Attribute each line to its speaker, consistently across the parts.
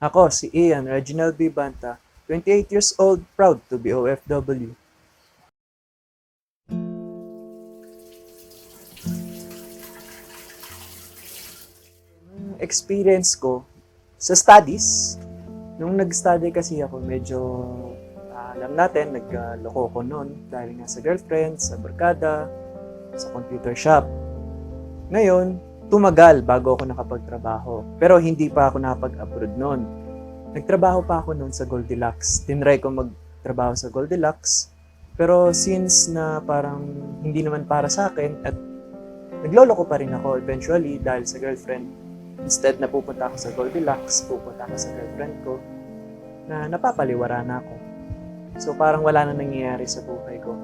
Speaker 1: Ako, si Ian Reginald B. Banta, 28 years old, proud to be OFW. Experience ko sa studies, nung nag-study kasi ako, medyo alam natin, nagloko ko noon dahil nga sa girlfriend, sa barkada, sa computer shop. Ngayon, tumagal bago ako nakapagtrabaho. Pero hindi pa ako nakapag-abroad noon. Nagtrabaho pa ako noon sa Goldilocks. Tinry ko magtrabaho sa Goldilocks. Pero since na parang hindi naman para sa akin at nagloloko pa rin ako eventually dahil sa girlfriend. Instead na pupunta ako sa Goldilocks, pupunta ako sa girlfriend ko na napapaliwara na ako. So parang wala na nangyayari sa buhay ko.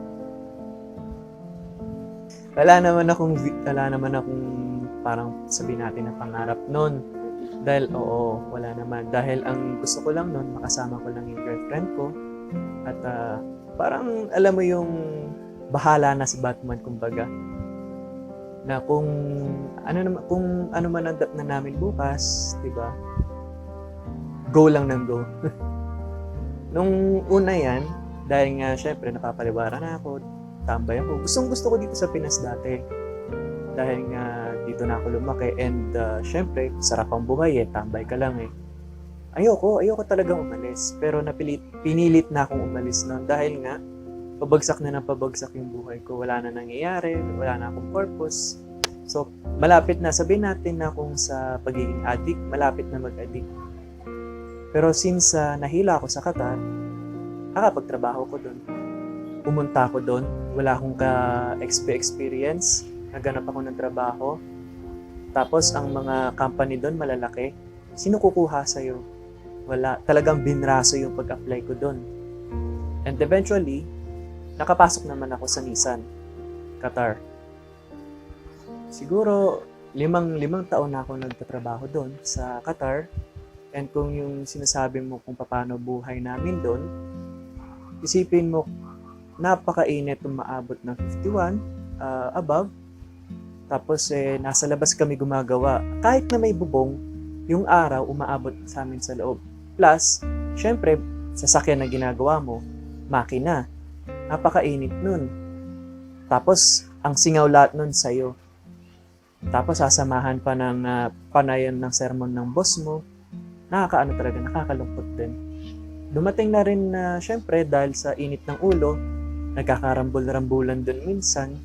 Speaker 1: Wala naman akong parang sabihin natin na pangarap noon. Dahil wala naman. Dahil ang gusto ko lang noon, makasama ko lang yung girlfriend ko. At parang alam mo yung bahala na si Batman kumbaga. Na kung ano man ang na namin bukas, 'di ba? Go lang ng go. Nung una 'yan, dahil nga syempre napapaliwara na ako, tambay ako. Gusto ko dito sa Pinas dati. Dahil nga dito na ako lumaki and syempre sarap ang buhay tambay ka lang Ayoko talagang umalis. Pero pinilit na akong umalis noon dahil nga pabagsak na ng pabagsak yung buhay ko. Wala na nangyayari, wala na akong purpose. So, malapit na, sabihin natin na kung sa pagiging addict, malapit na mag-addict. Pero since nahila ako sa Qatar, nakapagtrabaho ko doon. Pumunta ako doon, wala akong ka-experience, naganap ako ng trabaho. Tapos, ang mga company doon malalaki, sino kukuha sa'yo? Wala, talagang binraso yung pag-apply ko doon. And eventually, nakapasok naman ako sa Nissan, Qatar. Siguro, limang taon na ako nagtatrabaho doon sa Qatar. And kung yung sinasabi mo kung paano buhay namin doon, isipin mo, napakainit umaabot ng 51 above. Tapos nasa labas kami gumagawa. Kahit na may bubong, yung araw umaabot sa amin sa loob. Plus, syempre, sasakyan na ginagawa mo, makina. Napakainit nun. Tapos, ang singaw lahat nun sa'yo. Tapos, sasamahan pa ng panayan ng sermon ng boss mo. Nakakalungkot din. Dumating na rin na, syempre, dahil sa init ng ulo, nagkakarambol-rambulan dun minsan.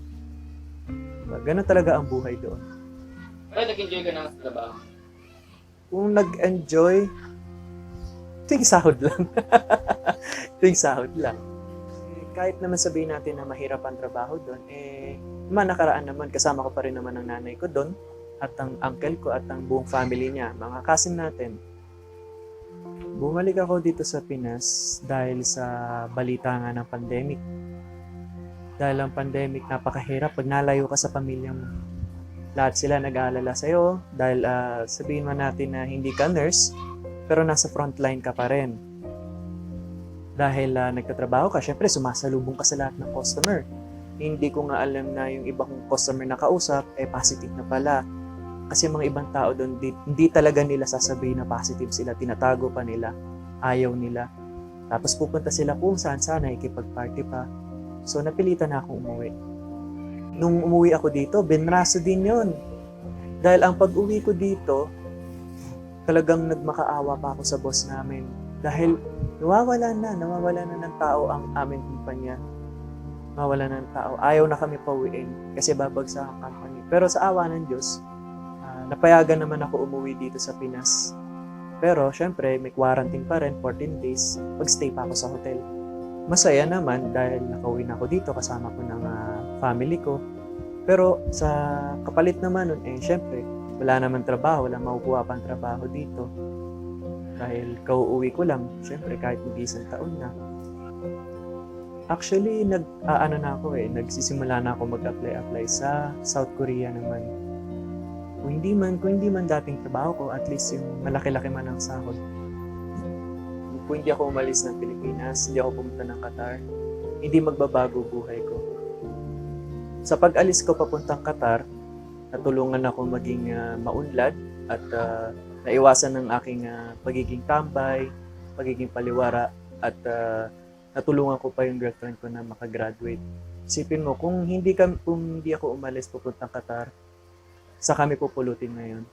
Speaker 1: Ganun talaga ang buhay doon.
Speaker 2: Pero nag-enjoy ka na sa trabaho?
Speaker 1: Kung nag-enjoy, tuwing sahod lang. Tuwing sahod lang. Kahit naman sabihin natin na mahirap ang trabaho doon, nakaraan naman, kasama ko pa rin naman ang nanay ko doon, at ang uncle ko at ang buong family niya, mga cousin natin. Bumalik ako dito sa Pinas dahil sa balita nga ng pandemic. Dahil ang pandemic, napakahirap pag nalayo ka sa pamilya mo. Lahat sila nag-aalala sa'yo dahil sabihin man natin na hindi ka nurse, pero nasa frontline ka pa rin. Dahil nagtatrabaho ka, syempre sumasalubong ka sa lahat ng customer. Hindi ko nga alam na yung ibang customer na kausap, positive na pala. Kasi mga ibang tao doon, hindi talaga nila sasabihin na positive sila, tinatago pa nila, ayaw nila. Tapos pupunta sila kung saan ikipag-party pa. So napilitan na akong umuwi. Nung umuwi ako dito, binraso din yon. Dahil ang pag-uwi ko dito, talagang nagmakaawa pa ako sa boss namin. Dahil nawawala na ng tao ang aming kumpanya. Nawawala na ng tao. Ayaw na kami pauwiin kasi babagsak ang company. Pero sa awa ng Diyos, napayagan naman ako umuwi dito sa Pinas. Pero syempre, may quarantine pa rin, 14 days. Pag-stay pa ako sa hotel. Masaya naman dahil nakauwi na ako dito kasama ko ng family ko. Pero sa kapalit naman nun, syempre, wala naman trabaho, wala makukuha pang trabaho dito. Dahil kauuwi ko lang, syempre kahit mag-isang taon na. Actually, nagsisimula na ako mag-apply sa South Korea naman. Kung hindi man dating trabaho ko, at least yung malaki-laki man ang sahod. Kung hindi ako umalis ng Pilipinas, hindi ako pumunta ng Qatar, hindi magbabago buhay ko. Sa pag-alis ko papuntang Qatar, natulungan ako maging maunlad at naiwasan ng aking pagiging tambay, pagiging paliwara, at natulungan ko pa yung girlfriend ko na makagraduate. Isipin mo, kung hindi ako umalis pupuntang Qatar, sa kami pupulutin ngayon.